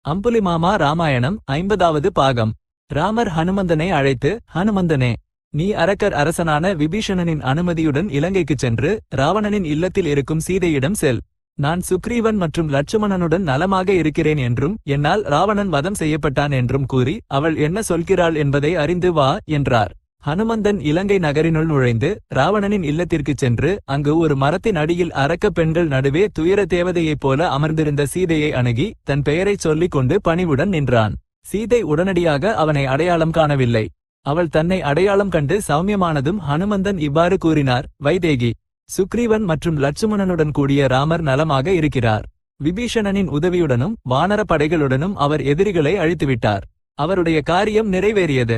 அம்புலிமாமா ராமாயணம் 50வது பாகம். ராமர் ஹனுமந்தனை அழைத்து, ஹனுமந்தனே, நீ அரக்கர் அரசனான விபீஷணனின் அனுமதியுடன் இலங்கைக்குச் சென்று ராவணனின் இல்லத்தில் இருக்கும் சீதையிடம் செல். நான் சுக்ரீவன் மற்றும் லட்சுமணனுடன் நலமாக இருக்கிறேன் என்றும் என்னால் ராவணன் வதம் செய்யப்பட்டான் என்றும் கூறி அவள் என்ன சொல்கிறாள் என்பதை அறிந்து வா என்றார். ஹனுமந்தன் இலங்கை நகரினுள் நுழைந்து ராவணனின் இல்லத்திற்குச் சென்று அங்கு ஒரு மரத்தின் அடியில் அரக்க பெண்கள் நடுவே துயர தேவதையைப் போல அமர்ந்திருந்த சீதையை அணுகி தன் பெயரைச் சொல்லிக் கொண்டு பணிவுடன் நின்றான். சீதை உடனடியாக அவனை அடையாளம் காணவில்லை. அவள் தன்னை அடையாளம் கண்டு சௌமியமானதும் ஹனுமந்தன் இவ்வாறு கூறினார்: வைதேகி, சுக்ரீவன் மற்றும் லட்சுமணனுடன் கூடிய ராமர் நலமாக இருக்கிறார். விபீஷணனின் உதவியுடனும் வானர படைகளுடனும் அவர் எதிரிகளை அழித்துவிட்டார். அவருடைய காரியம் நிறைவேறியது.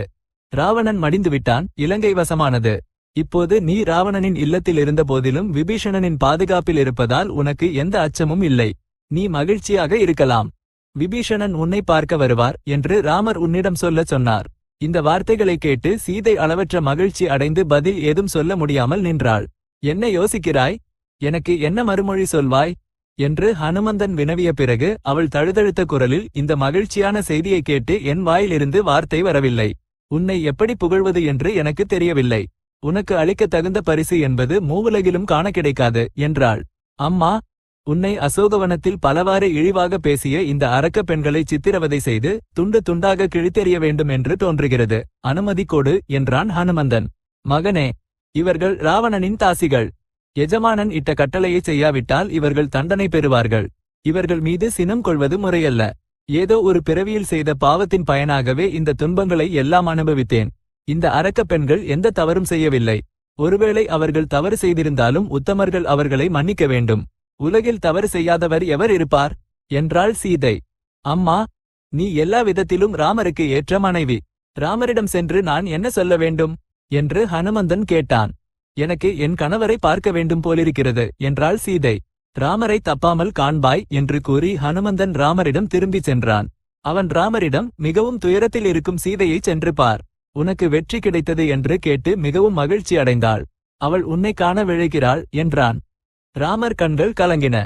ராவணன் மடிந்துவிட்டான், இலங்கை வசமானது. இப்போது நீ ராவணனின் இல்லத்தில் இருந்த போதிலும் விபீஷணனின் பாதுகாப்பில் இருப்பதால் உனக்கு எந்த அச்சமும் இல்லை. நீ மகிழ்ச்சியாக இருக்கலாம். விபீஷணன் உன்னை பார்க்க வருவார் என்று ராமர் உன்னிடம் சொல்லச் சொன்னார். இந்த வார்த்தைகளை கேட்டு சீதை அளவற்ற மகிழ்ச்சி அடைந்து பதில் ஏதும் சொல்ல முடியாமல் நின்றாள். என்ன யோசிக்கிறாய்? எனக்கு என்ன மறுமொழி சொல்வாய் என்று ஹனுமந்தன் வினவிய பிறகு அவள் தழுதழுத்த குரலில், இந்த மகிழ்ச்சியான செய்தியை கேட்டு என் வாயிலிருந்து வார்த்தை வரவில்லை. உன்னை எப்படி புகழ்வது என்று எனக்கு தெரியவில்லை. உனக்கு அளிக்க தகுந்த பரிசு என்பது மூவுலகிலும் காண கிடைக்காது என்றாள். அம்மா, உன்னை அசோகவனத்தில் பலவாறு இழிவாக பேசிய இந்த அரக்க பெண்களை சித்திரவதை செய்து துண்டு துண்டாக கிழித்தெறிய வேண்டும் என்று தோன்றுகிறது. அனுமதி கொடு என்றான் ஹனுமந்தன். மகனே, இவர்கள் ராவணனின் தாசிகள். எஜமானன் இட்ட கட்டளையை செய்யாவிட்டால் இவர்கள் தண்டனை பெறுவார்கள். இவர்கள் மீது சினம் கொள்வது முறையல்ல. ஏதோ ஒரு பிறவியில் செய்த பாவத்தின் பயனாகவே இந்த துன்பங்களை எல்லாம் அனுபவித்தேன். இந்த அரக்க பெண்கள் எந்த தவறும் செய்யவில்லை. ஒருவேளை அவர்கள் தவறு செய்திருந்தாலும் உத்தமர்கள் அவர்களை மன்னிக்க வேண்டும். உலகில் தவறு செய்யாதவர் எவர் இருப்பார் என்றாள் சீதை. அம்மா, நீ எல்லா விதத்திலும் ராமருக்கு ஏற்ற மனைவி. ராமரிடம் சென்று நான் என்ன சொல்ல வேண்டும் என்று ஹனுமந்தன் கேட்டான். எனக்கு என் கணவரை பார்க்க வேண்டும் போலிருக்கிறது என்றாள் சீதை. ராமரை தப்பாமல் காண்பாய் என்று கூறி ஹனுமந்தன் ராமரிடம் திரும்பிச் சென்றான். அவன் ராமரிடம், மிகவும் துயரத்தில் இருக்கும் சீதையை சென்று பார். உனக்கு வெற்றி கிடைத்தது என்று கேட்டு மிகவும் மகிழ்ச்சி அடைந்தாள். அவள் உன்னை காண விழைகிறாள் என்றான். ராமர் கண்கள் கலங்கின.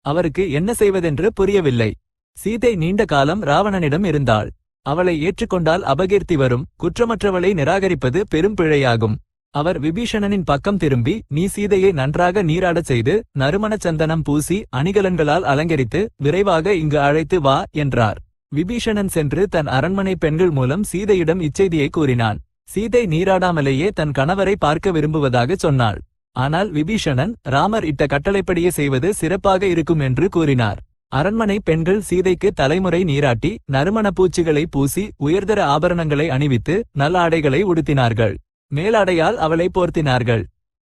அவருக்கு என்ன செய்வதென்று புரியவில்லை. சீதை நீண்ட காலம் ராவணனிடம் இருந்தாள். அவளை ஏற்றுக்கொண்டால் அபகீர்த்தி வரும். குற்றமற்றவளை நிராகரிப்பது பெரும் பிழையாகும். அவர் விபீஷணனின் பக்கம் திரும்பி, நீ சீதையை நன்றாக நீராடச் செய்து நறுமணச் சந்தனம் பூசி அணிகலன்களால் அலங்கரித்து விரைவாக இங்கு அழைத்து வா என்றார். விபீஷணன் சென்று தன் அரண்மனை பெண்கள் மூலம் சீதையிடம் இச்செய்தியை கூறினான். சீதை நீராடாமலேயே தன் கணவரை பார்க்க விரும்புவதாகச் சொன்னாள். ஆனால் விபீஷணன் ராமர் இட்ட கட்டளைப்படியே செய்வது சிறப்பாக இருக்கும் என்று கூறினார். அரண்மனை பெண்கள் சீதைக்கு தலைமுறை நீராட்டி நறுமண பூச்சிகளை பூசி உயர்தர ஆபரணங்களை அணிவித்து நல்ல ஆடைகளை உடுத்தினார்கள். மேலாடையால் அவளை போர்த்தினார்கள்.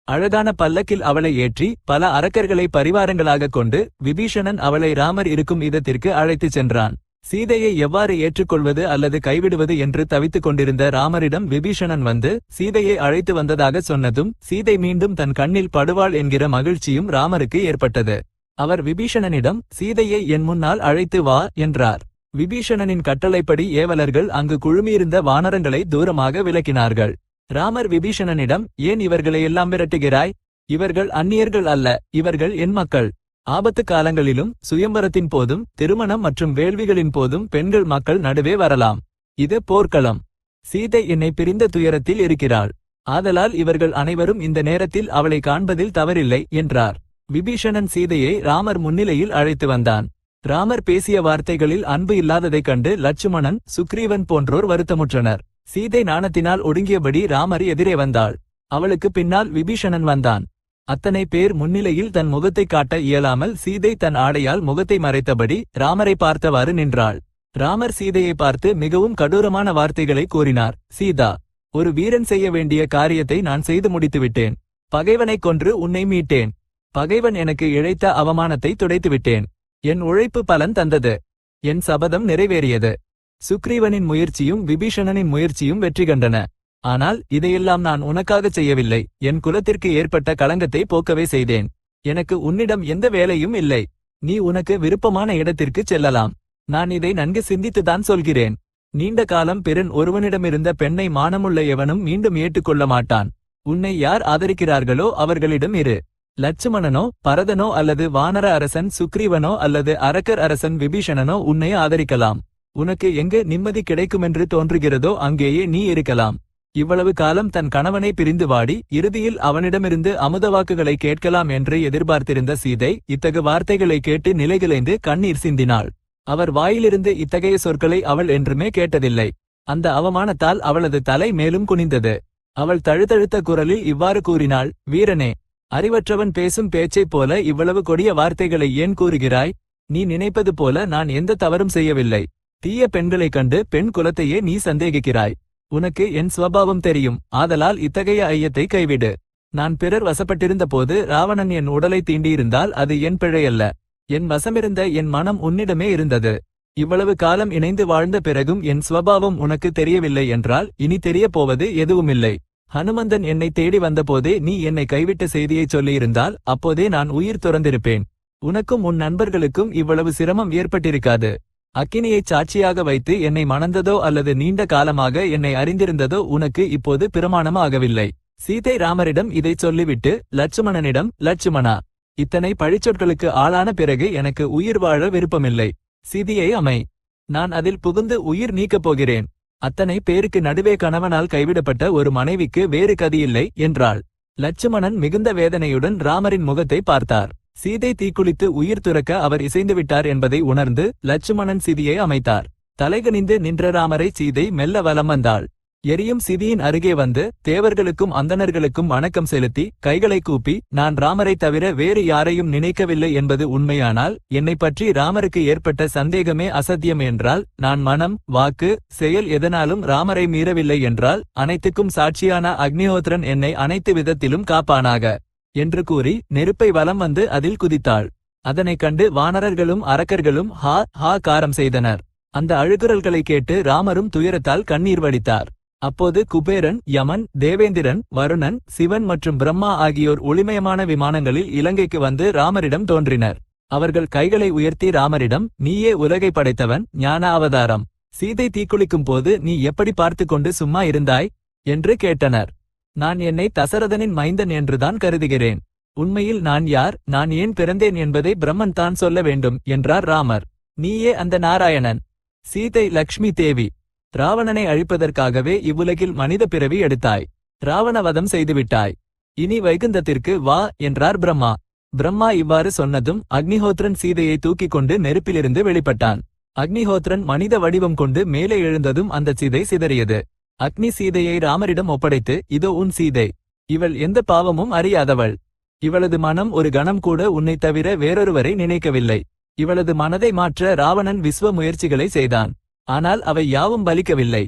அழகான பல்லக்கில் அவளை ஏற்றி பல அரக்கர்களை பரிவாரங்களாக கொண்டு விபீஷணன் அவளை ராமர் இருக்கும் இடத்திற்கு அழைத்துச் சென்றான். சீதையை எவ்வாறு ஏற்றுக்கொள்வது அல்லது கைவிடுவது என்று தவித்துக் கொண்டிருந்த ராமரிடம் விபீஷணன் வந்து சீதையை அழைத்து வந்ததாக சொன்னதும் சீதை மீண்டும் தன் கண்ணில் படுவாள் என்கிற மகிழ்ச்சியும் ராமருக்கு ஏற்பட்டது. அவர் விபீஷணனிடம், சீதையை என் முன்னால் அழைத்து வா என்றார். விபீஷணனின் கட்டளைப்படி ஏவலர்கள் அங்கு குழுமியிருந்த வானரங்களை தூரமாக விலக்கினார்கள். ராமர் விபீஷணனிடம், ஏன் இவர்களையெல்லாம் விரட்டுகிறாய்? இவர்கள் அந்நியர்கள் அல்ல, இவர்கள் என் மக்கள். ஆபத்து காலங்களிலும் சுயம்பரத்தின் போதும் திருமணம் மற்றும் வேள்விகளின் போதும் பெண்கள் மக்கள் நடுவே வரலாம். இது போர்க்களம். சீதை என்னை பிரிந்த துயரத்தில் இருக்கிறாள். ஆதலால் இவர்கள் அனைவரும் இந்த நேரத்தில் அவளை காண்பதில் தவறில்லை என்றார். விபீஷணன் சீதையை ராமர் முன்னிலையில் அழைத்து வந்தான். ராமர் பேசிய வார்த்தைகளில் அன்பு இல்லாததைக் கண்டு லட்சுமணன், சுக்ரீவன் போன்றோர் வருத்தமுற்றனர். சீதை நாணத்தினால் ஒடுங்கியபடி ராமர் எதிரே வந்தாள். அவளுக்கு பின்னால் விபீஷணன் வந்தான். அத்தனை பேர் முன்னிலையில் தன் முகத்தை காட்ட இயலாமல் சீதை தன் ஆடையால் முகத்தை மறைத்தபடி ராமரை பார்த்தவாறு நின்றாள். ராமர் சீதையை பார்த்து மிகவும் கடூரமான வார்த்தைகளை கூறினார். சீதா, ஒரு வீரன் செய்ய வேண்டிய காரியத்தை நான் செய்து முடித்துவிட்டேன். பகைவனைக் கொன்று உன்னை மீட்டேன். பகைவன் எனக்கு இழைத்த அவமானத்தை துடைத்துவிட்டேன். என் உழைப்பு பலன் தந்தது. என் சபதம் நிறைவேறியது. சுக்ரீவனின் முயற்சியும் விபீஷணனின் முயற்சியும் வெற்றி கண்டன. ஆனால் இதையெல்லாம் நான் உனக்காகச் செய்யவில்லை. என் குலத்திற்கு ஏற்பட்ட களங்கத்தை போக்கவே செய்தேன். எனக்கு உன்னிடம் எந்த வேலையும் இல்லை. நீ உனக்கு விருப்பமான இடத்திற்குச் செல்லலாம். நான் இதை நன்கு சிந்தித்துதான் சொல்கிறேன். நீண்ட காலம் பிறன் ஒருவனிடமிருந்த பெண்ணை மானமுள்ள எவனும் மீண்டும் ஏற்றுக்கொள்ள மாட்டான். உன்னை யார் ஆதரிக்கிறார்களோ அவர்களிடம் இரு. லட்சுமணனோ பரதனோ அல்லது வானர அரசன் சுக்ரீவனோ அல்லது அரக்கர் அரசன் விபீஷணனோ உன்னை ஆதரிக்கலாம். உனக்கு எங்கு நிம்மதி கிடைக்குமென்று தோன்றுகிறதோ அங்கேயே நீ இருக்கலாம். இவ்வளவு காலம் தன் கணவனை பிரிந்து வாடி இறுதியில் அவனிடமிருந்து அமுதவாக்குகளை கேட்கலாம் என்று எதிர்பார்த்திருந்த சீதை இத்தகு வார்த்தைகளை கேட்டு நிலைகுலைந்து கண்ணீர் சிந்தினாள். அவர் வாயிலிருந்து இத்தகைய சொற்களை அவள் என்றுமே கேட்டதில்லை. அந்த அவமானத்தால் அவளது தலை மேலும் குனிந்தது. அவள் தழுதழுத்த குரலில் இவ்வாறு கூறினாள், வீரனே, அறிவற்றவன் பேசும் பேச்சைப் போல இவ்வளவு கொடிய வார்த்தைகளை ஏன் கூறுகிறாய்? நீ நினைப்பது போல நான் எந்த தவறும் செய்யவில்லை. தீய பெண்களைக் கண்டு பெண் குலத்தையே நீ சந்தேகிக்கிறாய். உனக்கு என் சுவபாவம் தெரியும், ஆதலால் இத்தகைய ஐயத்தை கைவிடு. நான் பிறர் வசப்பட்டிருந்த போது ராவணன் என் உடலை தீண்டியிருந்தால் அது என் பிழையல்ல. என் வசமிருந்த என் மனம் உன்னிடமே இருந்தது. இவ்வளவு காலம் இணைந்து வாழ்ந்த பிறகும் என் சுவபாவம் உனக்கு தெரியவில்லை என்றால் இனி தெரியப் போவது எதுவுமில்லை. ஹனுமந்தன் என்னை தேடி வந்தபோதே நீ என்னை கைவிட்ட செய்தியை சொல்லியிருந்தால் அப்போதே நான் உயிர் துறந்திருப்பேன். உனக்கும் உன் நண்பர்களுக்கும் இவ்வளவு சிரமம் ஏற்பட்டிருக்காது. அக்கினியைச் சாட்சியாக வைத்து என்னை மணந்ததோ அல்லது நீண்ட காலமாக என்னை அறிந்திருந்ததோ உனக்கு இப்போது பிரமாணமாகவில்லை. சீதை ராமரிடம் இதைச் சொல்லிவிட்டு லட்சுமணனிடம், லட்சுமணா, இத்தனை பழிச்சொற்களுக்கு ஆளான பிறகு எனக்கு உயிர் வாழ விருப்பமில்லை. சீதையை அமை. நான் அதில் புகுந்து உயிர் நீக்கப் போகிறேன். அத்தனை பேருக்கு நடுவே கணவனால் கைவிடப்பட்ட ஒரு மனைவிக்கு வேறு கதியில்லை என்றாள். லட்சுமணன் மிகுந்த வேதனையுடன் ராமரின் முகத்தை பார்த்தார். சீதை தீக்குளித்து உயிர் துறக்க அவர் இசைந்துவிட்டார் என்பதை உணர்ந்து லட்சுமணன் சீதையை அமைத்தார். தலைகனிந்து நின்ற ராமரை சீதை மெல்ல வலம் வந்தாள். எரியும் சிதியின் அருகே வந்து தேவர்களுக்கும் அந்தணர்களுக்கும் வணக்கம் செலுத்தி கைகளை கூப்பி, நான் ராமரை தவிர வேறு யாரையும் நினைக்கவில்லை என்பது உண்மையானால் என்னை பற்றி ராமருக்கு ஏற்பட்ட சந்தேகமே அசத்தியம் என்றால், நான் மனம், வாக்கு, செயல் எதனாலும் ராமரை மீறவில்லை என்றால் அனைத்துக்கும் சாட்சியான அக்னிஹோத்திரன் என்னை அனைத்து விதத்திலும் காப்பானாக என்று கூறி நெருப்பை வலம் வந்து அதில் குதித்தாள். அதனைக் கண்டு வானரர்களும் அரக்கர்களும் ஹா ஹா காரம் செய்தனர். அந்த அழுகுரல்களை கேட்டு ராமரும் துயரத்தால் கண்ணீர் வடித்தார். அப்போது குபேரன், யமன், தேவேந்திரன், வருணன், சிவன் மற்றும் பிரம்மா ஆகியோர் ஒளிமயமான விமானங்களில் இலங்கைக்கு வந்து ராமரிடம் தோன்றினர். அவர்கள் கைகளை உயர்த்தி ராமரிடம், நீயே உலகை படைத்தவன், ஞான அவதாரம். சீதை தீக்குளிக்கும் போது நீ எப்படி பார்த்து கொண்டு சும்மா இருந்தாய் என்று கேட்டனர். நான் என்னை தசரதனின் மைந்தன் என்றுதான் கருதுகிறேன். உண்மையில் நான் யார், நான் ஏன் பிறந்தேன் என்பதை பிரம்மன் தான் சொல்ல வேண்டும் என்றார் ராமர். நீயே அந்த நாராயணன். சீதை லக்ஷ்மி தேவி. ராவணனை அழிப்பதற்காகவே இவ்வுலகில் மனித பிறவி எடுத்தாய். ராவணவதம் செய்துவிட்டாய். இனி வைகுந்தத்திற்கு வா என்றார் பிரம்மா. பிரம்மா இவ்வாறு சொன்னதும் அக்னிஹோத்திரன் சீதையை தூக்கிக் கொண்டு நெருப்பிலிருந்து வெளிப்பட்டான். அக்னிஹோத்திரன் மனித வடிவம் கொண்டு மேலே எழுந்ததும் அந்த சீதை சிதறியது. அக்னி சீதையை ராமரிடம் ஒப்படைத்து, இதோ உன் சீதை. இவள் எந்த பாவமும் அறியாதவள். இவளது மனம் ஒரு கணம் கூட உன்னை தவிர வேறொருவரை நினைக்கவில்லை. இவளது மனதை மாற்ற ராவணன் விஸ்வ முயற்சிகளை செய்தான். ஆனால் அவை யாவும் பலிக்கவில்லை.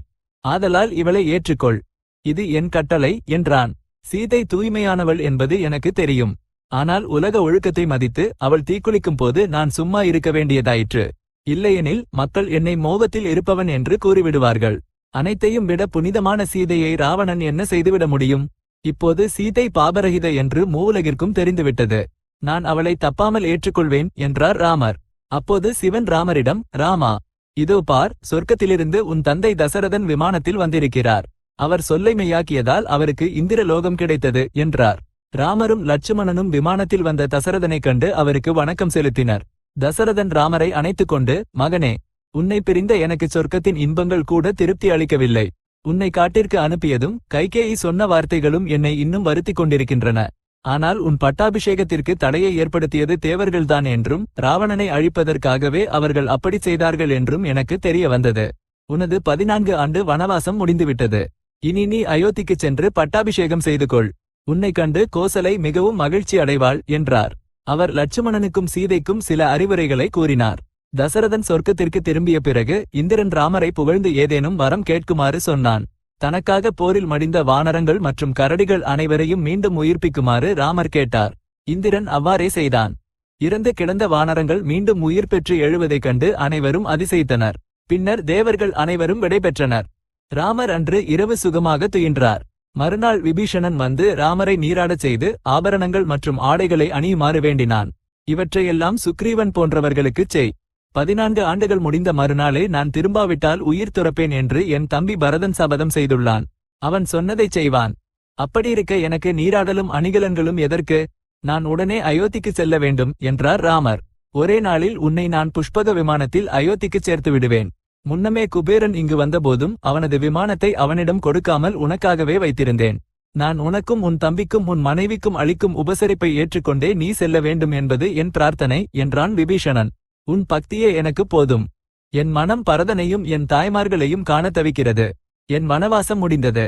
ஆதலால் இவளை ஏற்றுக்கொள். இது என் கட்டளை என்றான். சீதை தூய்மையானவள் என்பது எனக்கு தெரியும். ஆனால் உலக ஒழுக்கத்தை மதித்து அவள் தீக்குளிக்கும் போது நான் சும்மா இருக்க வேண்டியதாயிற்று. இல்லையெனில் மக்கள் என்னை மோகத்தில் இருப்பவன் என்று கூறிவிடுவார்கள். அனைத்தையும் விட புனிதமான சீதையை ராவணன் என்ன செய்துவிட முடியும்? இப்போது சீதை பாபரகித என்று மூவுலகிற்கும் தெரிந்துவிட்டது. நான் அவளை தப்பாமல் ஏற்றுக்கொள்வேன் என்றார் ராமர். அப்போது சிவன் ராமரிடம், ராமா, இதோ பார், சொர்க்கத்திலிருந்து உன் தந்தை தசரதன் விமானத்தில் வந்திருக்கிறார். அவர் சொல்லை மெய்யாக்கியதால் அவருக்கு இந்திர லோகம் கிடைத்தது என்றார். ராமரும் லட்சுமணனும் விமானத்தில் வந்த தசரதனைக் கண்டு அவருக்கு வணக்கம் செலுத்தினர். தசரதன் ராமரை அணைத்துக் கொண்டு, மகனே, உன்னை பிரிந்த எனக்கு சொர்க்கத்தின் இன்பங்கள் கூட திருப்தி அளிக்கவில்லை. உன்னை காட்டிற்கு அனுப்பியதும் கைகேயி சொன்ன வார்த்தைகளும் என்னை இன்னும் வருத்திக் கொண்டிருக்கின்றன. ஆனால் உன் பட்டாபிஷேகத்திற்கு தடையை ஏற்படுத்தியது தேவர்கள்தான் என்றும் ராவணனை அழிப்பதற்காகவே அவர்கள் அப்படி செய்தார்கள் என்றும் எனக்கு தெரிய வந்தது. உனது 14 ஆண்டு வனவாசம் முடிந்துவிட்டது. இனி நீ அயோத்திக்குச் சென்று பட்டாபிஷேகம் செய்து கொள். உன்னை கண்டு கோசலை மிகவும் மகிழ்ச்சி அடைவாள் என்றார். அவர் லட்சுமணனுக்கும் சீதைக்கும் சில அறிவுரைகளை கூறினார். தசரதன் சொர்க்கத்திற்கு திரும்பிய பிறகு இந்திரன் ராமரை புகழ்ந்து ஏதேனும் வரம் கேட்குமாறு சொன்னான். தனக்காக போரில் மடிந்த வானரங்கள் மற்றும் கரடிகள் அனைவரையும் மீண்டும் உயிர்ப்பிக்குமாறு ராமர் கேட்டார். இந்திரன் அவ்வாறே செய்தான். இறந்து கிடந்த வானரங்கள் மீண்டும் உயிர் பெற்று எழுவதைக் கண்டு அனைவரும் அதிசயித்தனர். பின்னர் தேவர்கள் அனைவரும் விடைபெற்றனர். ராமர் அன்று இரவு சுகமாக துயின்றார். மறுநாள் விபீஷணன் வந்து ராமரை நீராடச் செய்து ஆபரணங்கள் மற்றும் ஆடைகளை அணியுமாறு வேண்டினான். இவற்றையெல்லாம் சுக்ரீவன் போன்றவர்களுக்குச் செய். 14 ஆண்டுகள் முடிந்த மறுநாளே நான் திரும்பாவிட்டால் உயிர் துறப்பேன் என்று என் தம்பி பரதன் சபதம் செய்துள்ளான். அவன் சொன்னதைச் செய்வான். அப்படியிருக்க எனக்கு நீராடலும் அணிகலன்களும் எதற்கு? நான் உடனே அயோத்திக்கு செல்ல வேண்டும் என்றார் ராமர். ஒரே நாளில் உன்னை நான் புஷ்பக விமானத்தில் அயோத்திக்குச் சேர்த்து விடுவேன். முன்னமே குபேரன் இங்கு வந்தபோதும் அவனது விமானத்தை அவனிடம் கொடுக்காமல் உனக்காகவே வைத்திருந்தேன். நான் உனக்கும் உன் தம்பிக்கும் உன் மனைவிக்கும் அளிக்கும் உபசரிப்பை ஏற்றுக்கொண்டே நீ செல்ல வேண்டும் என்பது என் பிரார்த்தனை என்றான் விபீஷணன். உன் பக்தியே எனக்கு போதும். என் மனம் பரதனையும் என் தாய்மார்களையும் காண தவிக்கிறது. என் வனவாசம் முடிந்தது.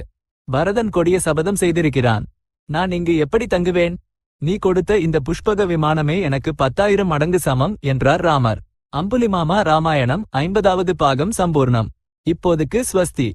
பரதன் கொடிய சபதம் செய்திருக்கிறான். நான் இங்கு எப்படி தங்குவேன்? நீ கொடுத்த இந்த புஷ்பக விமானமே எனக்கு 10,000 மடங்கு சமம் என்றார் ராமர். அம்புலிமாமா ராமாயணம் 50வது பாகம் சம்பூர்ணம். இப்போதுக்கு ஸ்வஸ்தி.